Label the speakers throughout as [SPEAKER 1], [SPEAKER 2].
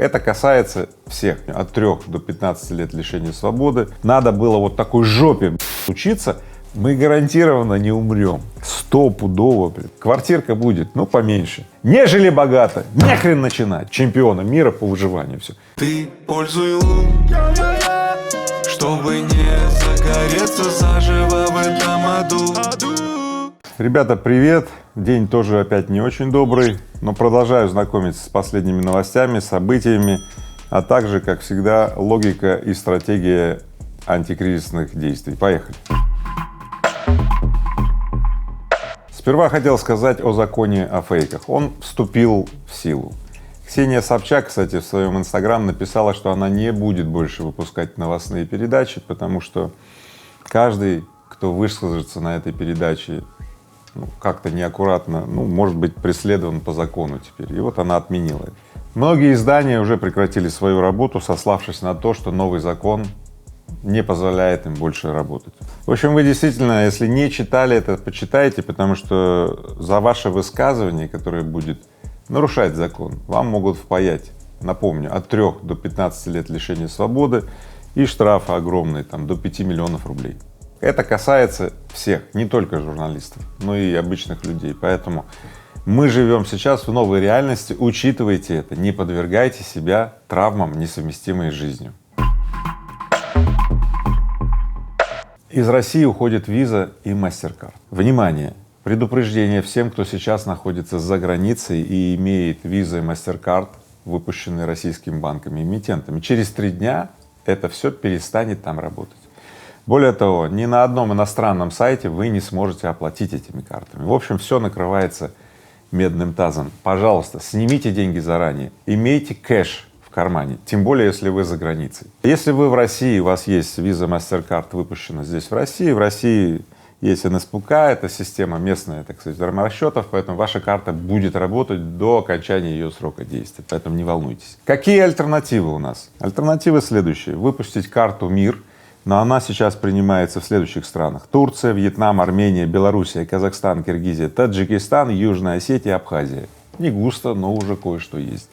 [SPEAKER 1] Это касается всех, от 3 до 15 лет лишения свободы. Надо было вот такой жопе учиться, мы гарантированно не умрем. Стопудово, блин. Квартирка будет, ну, поменьше. Нежели богато, не хрен начинать. Чемпиона мира по выживанию, все.
[SPEAKER 2] Ты пользуй лун, чтобы не загореться заживо в этом аду.
[SPEAKER 1] Ребята, привет! День тоже опять не очень добрый, но продолжаю знакомиться с последними новостями, событиями, а также, как всегда, логика и стратегия антикризисных действий. Поехали! Сперва хотел сказать о законе о фейках. Он вступил в силу. Ксения Собчак, кстати, в своем инстаграм написала, что она не будет больше выпускать новостные передачи, потому что каждый, кто высказывается на этой передаче как-то неаккуратно, может быть преследован по закону теперь. И вот она отменила это. Многие издания уже прекратили свою работу, сославшись на то, что новый закон не позволяет им больше работать. В общем, вы действительно, если не читали это, почитайте, потому что за ваше высказывание, которое будет нарушать закон, вам могут впаять, напомню, от 3 до 15 лет лишения свободы и штрафы огромные, там, до 5 миллионов рублей. Это касается всех, не только журналистов, но и обычных людей. Поэтому мы живем сейчас в новой реальности, учитывайте это, не подвергайте себя травмам, несовместимым с жизнью. Из России уходит Visa и MasterCard. Внимание! Предупреждение всем, кто сейчас находится за границей и имеет Visa и MasterCard, выпущенные российскими банками-эмитентами. Через 3 дня это все перестанет там работать. Более того, ни на одном иностранном сайте вы не сможете оплатить этими картами. В общем, все накрывается медным тазом. Пожалуйста, снимите деньги заранее, имейте кэш в кармане, тем более, если вы за границей. Если вы в России, у вас есть Visa, MasterCard, выпущена здесь в России есть НСПК, это система местная, так сказать, расчетов, поэтому ваша карта будет работать до окончания ее срока действия, поэтому не волнуйтесь. Какие альтернативы у нас? Альтернативы следующие: выпустить карту МИР, но она сейчас принимается в следующих странах: Турция, Вьетнам, Армения, Белоруссия, Казахстан, Киргизия, Таджикистан, Южная Осетия, Абхазия. Не густо, но уже кое-что есть.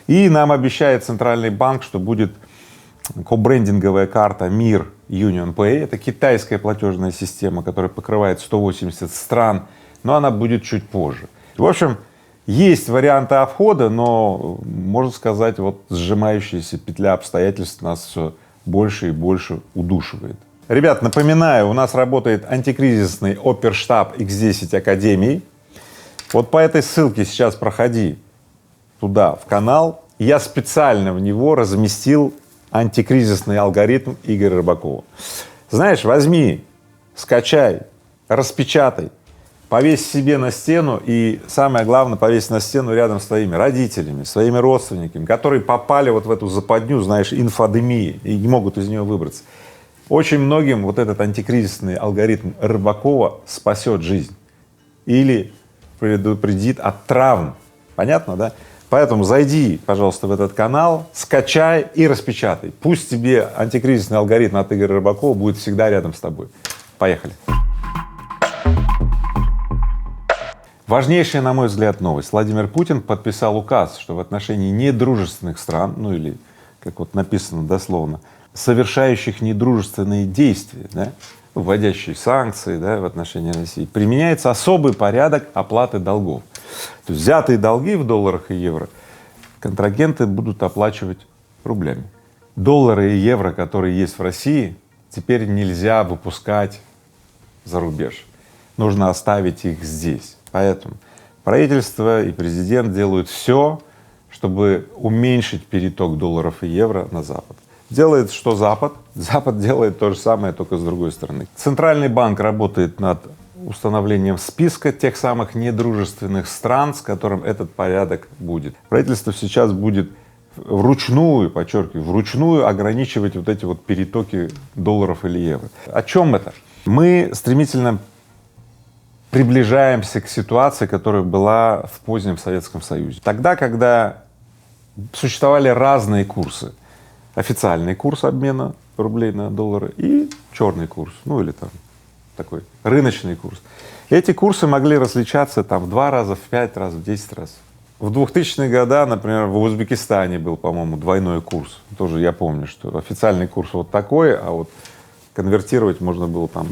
[SPEAKER 1] И нам обещает Центральный банк, что будет кобрендинговая карта МИР Union Pay. Это китайская платежная система, которая покрывает 180 стран, но она будет чуть позже. В общем, есть варианты обхода, но, можно сказать, вот сжимающаяся петля обстоятельств нас все больше и больше удушивает. Ребят, напоминаю, у нас работает антикризисный оперштаб X10 Академии. Вот по этой ссылке сейчас проходи туда, в канал. Я специально в него разместил антикризисный алгоритм Игоря Рыбакова. Знаешь, возьми, скачай, распечатай, повесь себе на стену и, самое главное, повесь на стену рядом с твоими родителями, своими родственниками, которые попали вот в эту западню, знаешь, инфодемии и не могут из нее выбраться. Очень многим вот этот антикризисный алгоритм Рыбакова спасет жизнь или предупредит от травм. Понятно, да? Поэтому зайди, пожалуйста, в этот канал, скачай и распечатай. Пусть тебе антикризисный алгоритм от Игоря Рыбакова будет всегда рядом с тобой. Поехали. Важнейшая, на мой взгляд, новость. Владимир Путин подписал указ, что в отношении недружественных стран, или, как вот написано дословно, совершающих недружественные действия, да, вводящие санкции, да, в отношении России, применяется особый порядок оплаты долгов. То есть взятые долги в долларах и евро контрагенты будут оплачивать рублями. Доллары и евро, которые есть в России, теперь нельзя выпускать за рубеж. Нужно оставить их здесь. Поэтому правительство и президент делают все, чтобы уменьшить переток долларов и евро на Запад. Делает что Запад? Запад делает то же самое, только с другой стороны. Центральный банк работает над установлением списка тех самых недружественных стран, с которым этот порядок будет. Правительство сейчас будет вручную, подчеркиваю, вручную ограничивать вот эти вот перетоки долларов или евро. О чем это? Мы стремительно приближаемся к ситуации, которая была в позднем Советском Союзе. Тогда, когда существовали разные курсы: официальный курс обмена рублей на доллары и черный курс, или там такой рыночный курс. Эти курсы могли различаться там в 2 раза, в 5 раз, в 10 раз. В 2000-е годы, например, в Узбекистане был, по-моему, двойной курс. Тоже я помню, что официальный курс вот такой, а вот конвертировать можно было там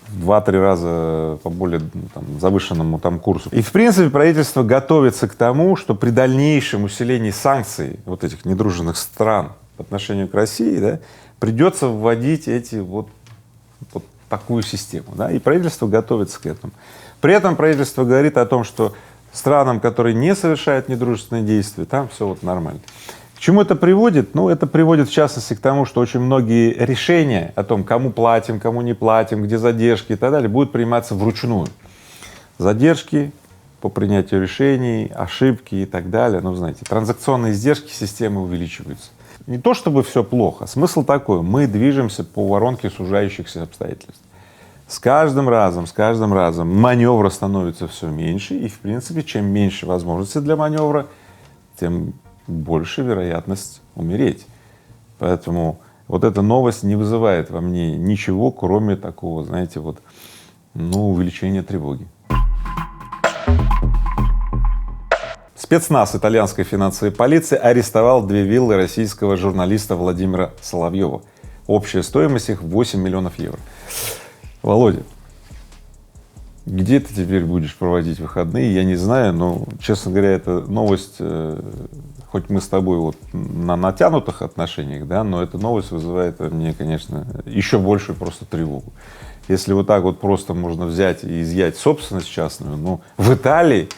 [SPEAKER 1] в 2-3 раза по более там, завышенному там курсу. И в принципе правительство готовится к тому, что при дальнейшем усилении санкций вот этих недружественных стран по отношению к России, да, придется вводить эти вот такую систему, да, и правительство готовится к этому. При этом правительство говорит о том, что странам, которые не совершают недружественные действия, там все вот нормально. К чему это приводит? Ну, это приводит в частности к тому, что очень многие решения о том, кому платим, кому не платим, где задержки и так далее, будут приниматься вручную. Задержки по принятию решений, ошибки и так далее. Ну, знаете, транзакционные издержки системы увеличиваются. Не то чтобы все плохо, смысл такой: мы движемся по воронке сужающихся обстоятельств. С каждым разом маневра становится все меньше, и в принципе, чем меньше возможностей для маневра, тем больше вероятность умереть. Поэтому вот эта новость не вызывает во мне ничего, кроме такого, знаете, вот, ну, увеличения тревоги. Спецназ итальянской финансовой полиции арестовал 2 виллы российского журналиста Владимира Соловьева. Общая стоимость их 8 миллионов евро. Володя, где ты теперь будешь проводить выходные, я не знаю, но, честно говоря, эта новость, хоть мы с тобой вот на натянутых отношениях, да, но эта новость вызывает во мне, конечно, еще большую просто тревогу. Если вот так вот просто можно взять и изъять собственность частную, ну, в Италии,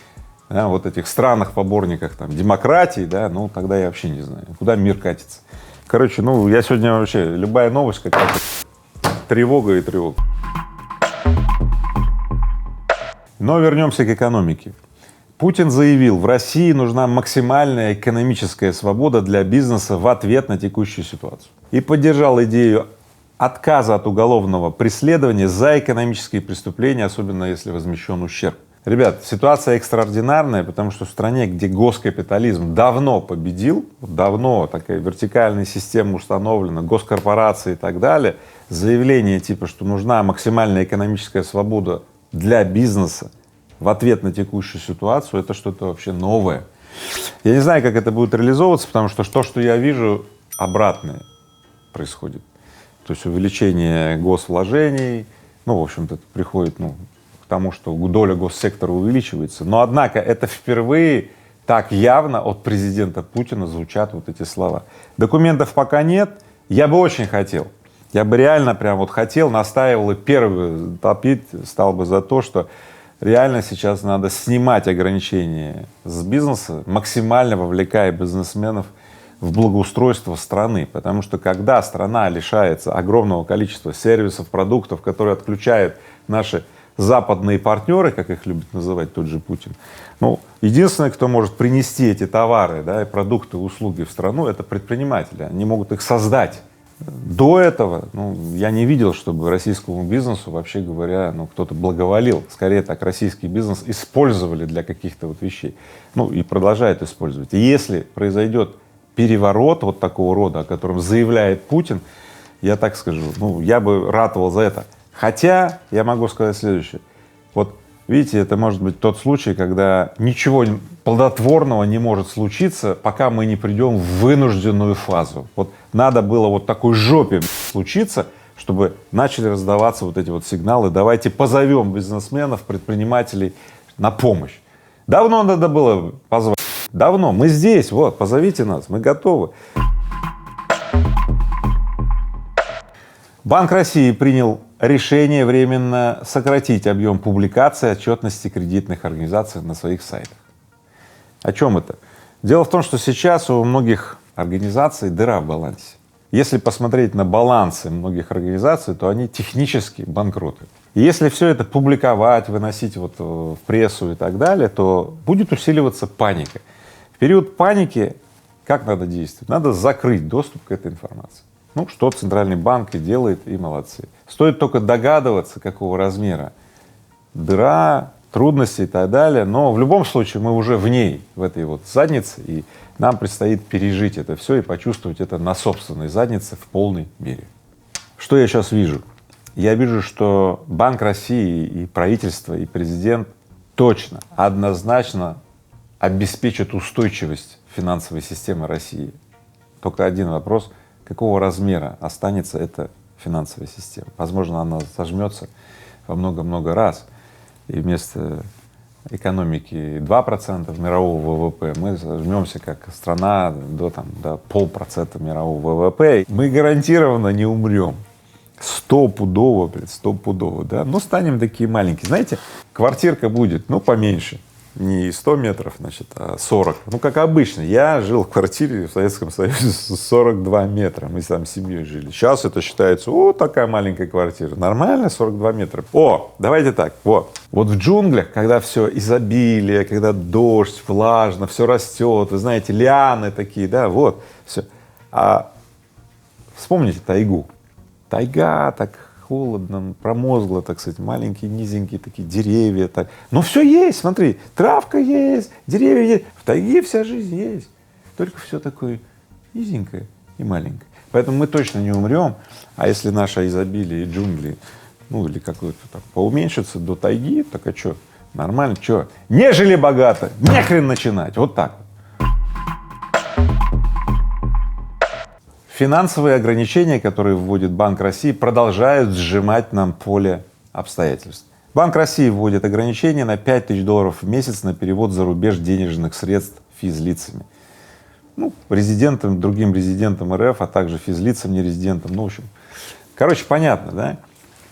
[SPEAKER 1] да, вот этих странах-поборниках там демократии, да, ну, тогда я вообще не знаю, куда мир катится. Короче, ну, я сегодня вообще, любая новость какая-то, тревога и тревога. Но вернемся к экономике. Путин заявил, в России нужна максимальная экономическая свобода для бизнеса в ответ на текущую ситуацию. И поддержал идею отказа от уголовного преследования за экономические преступления, особенно если возмещен ущерб. Ребят, ситуация экстраординарная, потому что в стране, где госкапитализм давно победил, давно такая вертикальная система установлена, госкорпорации и так далее, заявление типа, что нужна максимальная экономическая свобода для бизнеса в ответ на текущую ситуацию, это что-то вообще новое. Я не знаю, как это будет реализовываться, потому что то, что я вижу, обратное происходит. То есть увеличение госвложений, ну, в общем-то, это приходит, ну, к тому, что доля госсектора увеличивается. Но, однако, это впервые так явно от президента Путина звучат вот эти слова. Документов пока нет, я бы очень хотел. Я бы реально прям вот хотел, настаивал и первый топить стал бы за то, что реально сейчас надо снимать ограничения с бизнеса, максимально вовлекая бизнесменов в благоустройство страны, потому что когда страна лишается огромного количества сервисов, продуктов, которые отключают наши западные партнеры, как их любит называть тот же Путин, ну, единственное, кто может принести эти товары, да, и продукты, услуги в страну, это предприниматели, они могут их создать. До этого, ну, я не видел, чтобы российскому бизнесу, вообще говоря, ну, кто-то благоволил. Скорее так, российский бизнес использовали для каких-то вот вещей, ну, и продолжают использовать. И если произойдет переворот вот такого рода, о котором заявляет Путин, я так скажу, ну, я бы ратовал за это. Хотя я могу сказать следующее. Вот видите, это может быть тот случай, когда ничего плодотворного не может случиться, пока мы не придем в вынужденную фазу. Вот надо было вот такой жопе случиться, чтобы начали раздаваться вот эти вот сигналы: давайте позовем бизнесменов, предпринимателей на помощь. Давно надо было позвать. Давно. Мы здесь, вот, позовите нас, мы готовы. Банк России принял решение временно сократить объем публикации отчетности кредитных организаций на своих сайтах. О чем это? Дело в том, что сейчас у многих организаций дыра в балансе. Если посмотреть на балансы многих организаций, то они технически банкроты. И если все это публиковать, выносить вот в прессу и так далее, то будет усиливаться паника. В период паники как надо действовать? Надо закрыть доступ к этой информации. Ну, что Центральный банк и делает, и молодцы. Стоит только догадываться, какого размера дыра, трудности и так далее, но в любом случае мы уже в ней, в этой вот заднице, и нам предстоит пережить это все и почувствовать это на собственной заднице в полной мере. Что я сейчас вижу? Я вижу, что Банк России и правительство, и президент точно, однозначно обеспечит устойчивость финансовой системы России. Только один вопрос: какого размера останется эта финансовая система? Возможно, она сожмется во много-много раз, и вместо экономики 2% мирового ВВП мы сожмемся как страна до 0,5% мирового ВВП. Мы гарантированно не умрем. Стопудово, да, но станем такие маленькие. Знаете, квартирка будет, поменьше, не 100 метров, значит, а 40. Как обычно. Я жил в квартире в Советском Союзе 42 метра, мы там с семьей жили. Сейчас это считается, такая маленькая квартира. Нормально, 42 метра. Давайте так, вот в джунглях, когда все изобилие, когда дождь, влажно, все растет, вы знаете, лианы такие, да, вот, все. А вспомните тайгу. Тайга, так холодно, промозгло, так сказать, маленькие, низенькие такие деревья, так. Но все есть, смотри, травка есть, деревья есть, в тайге вся жизнь есть, только все такое низенькое и маленькое. Поэтому мы точно не умрем, а если наше изобилие и джунгли, или какое-то так поуменьшится до тайги, так а что, нормально, что? Не жили богато, не хрен начинать, вот так. Финансовые ограничения, которые вводит Банк России, продолжают сжимать нам поле обстоятельств. Банк России вводит ограничения на $5000 в месяц на перевод за рубеж денежных средств физлицами. Резидентам, другим резидентам РФ, а также физлицам, нерезидентам, в общем. Понятно, да?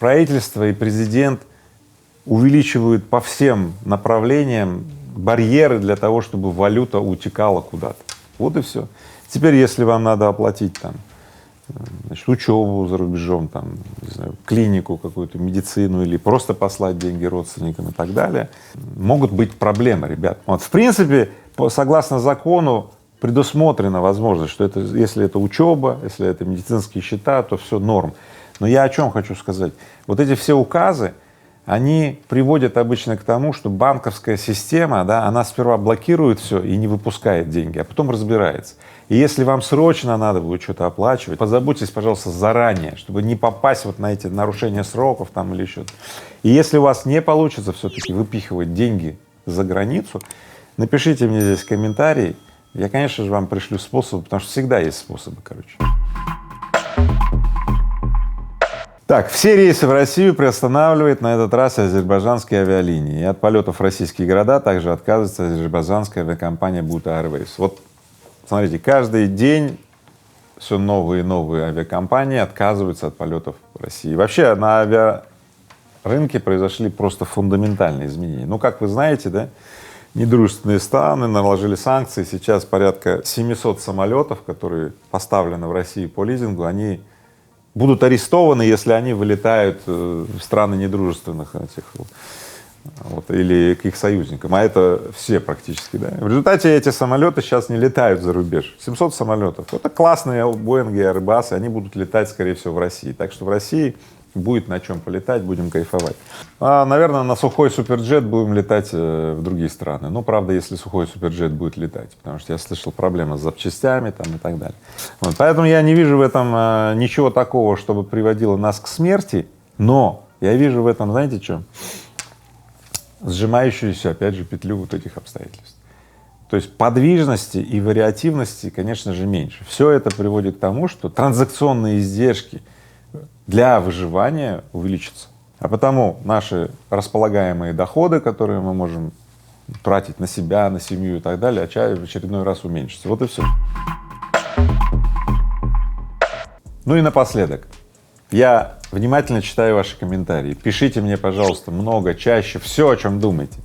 [SPEAKER 1] Правительство и президент увеличивают по всем направлениям барьеры для того, чтобы валюта утекала куда-то. Вот и все. Теперь, если вам надо оплатить учебу за рубежом, не знаю, клинику какую-то, медицину или просто послать деньги родственникам и так далее, могут быть проблемы, ребят. В принципе, согласно закону предусмотрена возможность, что если это учеба, если это медицинские счета, то все норм. Но я о чем хочу сказать. Вот эти все указы, они приводят обычно к тому, что банковская система, она сперва блокирует все и не выпускает деньги, а потом разбирается. И если вам срочно надо будет что-то оплачивать, позаботьтесь, пожалуйста, заранее, чтобы не попасть на эти нарушения сроков или еще-то. И если у вас не получится все-таки выпихивать деньги за границу, напишите мне здесь комментарий, я, конечно же, вам пришлю способы, потому что всегда есть способы, Так, все рейсы в Россию приостанавливает на этот раз азербайджанские авиалинии. И от полетов в российские города также отказывается азербайджанская авиакомпания Buta Airways. Вот смотрите, каждый день все новые и новые авиакомпании отказываются от полетов в России. Вообще на авиарынке произошли просто фундаментальные изменения. Как вы знаете, да, недружественные страны наложили санкции. Сейчас порядка 700 самолетов, которые поставлены в России по лизингу, они будут арестованы, если они вылетают в страны недружественных или к их союзникам, а это все практически, да. В результате эти самолеты сейчас не летают за рубеж. 700 самолетов. Это классные Боинги, Airbus, они будут летать, скорее всего, в России. Так что в России будет на чем полетать, будем кайфовать. Наверное, на сухой суперджет будем летать в другие страны. Правда, если сухой суперджет будет летать, потому что я слышал проблемы с запчастями и так далее. Поэтому я не вижу в этом ничего такого, чтобы приводило нас к смерти, но я вижу в этом, знаете что? Сжимающуюся, опять же, петлю этих обстоятельств. То есть подвижности и вариативности, конечно же, меньше. Все это приводит к тому, что транзакционные издержки для выживания увеличатся. А потому наши располагаемые доходы, которые мы можем тратить на себя, на семью и так далее, в очередной раз уменьшатся. Вот и все. И напоследок. Я внимательно читаю ваши комментарии. Пишите мне, пожалуйста, много, чаще, все, о чем думаете.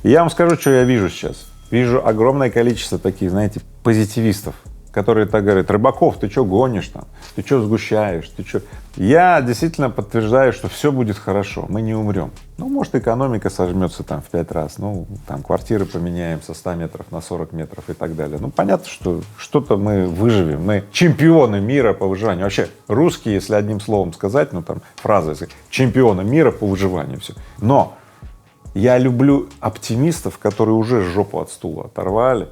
[SPEAKER 1] И я вам скажу, что я вижу сейчас. Вижу огромное количество таких, знаете, позитивистов, которые так говорят: Рыбаков, ты что гонишь там, ты что сгущаешь, ты что? Я действительно подтверждаю, что все будет хорошо, мы не умрем. Может, экономика сожмется в 5 раз, квартиры поменяем со 100 метров на 40 метров и так далее. Понятно, что что-то мы выживем, мы чемпионы мира по выживанию. Вообще, русские, если одним словом сказать, фраза, чемпионы мира по выживанию, все. Но я люблю оптимистов, которые уже жопу от стула оторвали,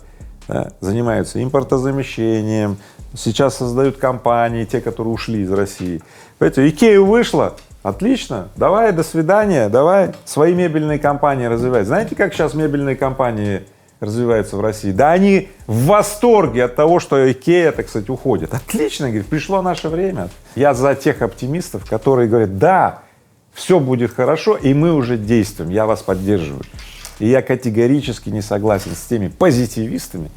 [SPEAKER 1] да, занимаются импортозамещением, сейчас создают компании, те, которые ушли из России. Понимаете, Икея вышла, отлично, давай, до свидания, давай свои мебельные компании развивать. Знаете, как сейчас мебельные компании развиваются в России, да они в восторге от того, что Икея, так сказать, уходит. Отлично, говорит, пришло наше время. Я за тех оптимистов, которые говорят, да, все будет хорошо, и мы уже действуем, я вас поддерживаю. И я категорически не согласен с теми позитивистами,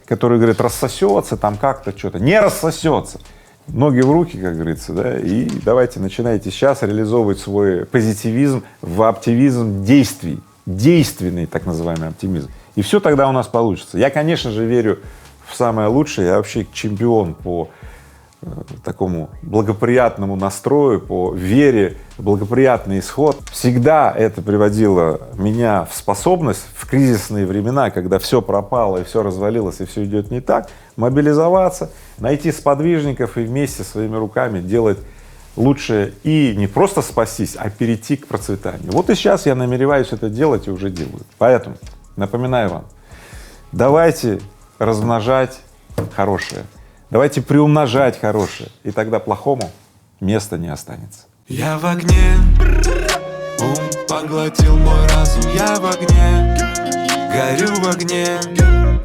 [SPEAKER 1] которые говорят, рассосется там как-то что-то. Не рассосется. Ноги в руки, как говорится, да, и давайте начинайте сейчас реализовывать свой позитивизм в оптимизм действий, действенный так называемый оптимизм. И все тогда у нас получится. Я, конечно же, верю в самое лучшее, я вообще чемпион по такому благоприятному настрою, по вере в благоприятный исход. Всегда это приводило меня в способность в кризисные времена, когда все пропало и все развалилось и все идет не так, мобилизоваться, найти сподвижников и вместе своими руками делать лучше и не просто спастись, а перейти к процветанию. Вот и сейчас я намереваюсь это делать и уже делаю. Поэтому напоминаю вам, давайте размножать хорошее. Давайте приумножать хорошее, и тогда плохому места не останется.
[SPEAKER 2] Я в огне, ум поглотил мой разум. Я в огне, горю в огне.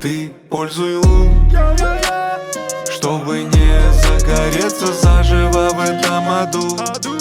[SPEAKER 2] Ты пользуй ум, чтобы не загореться заживо в этом аду.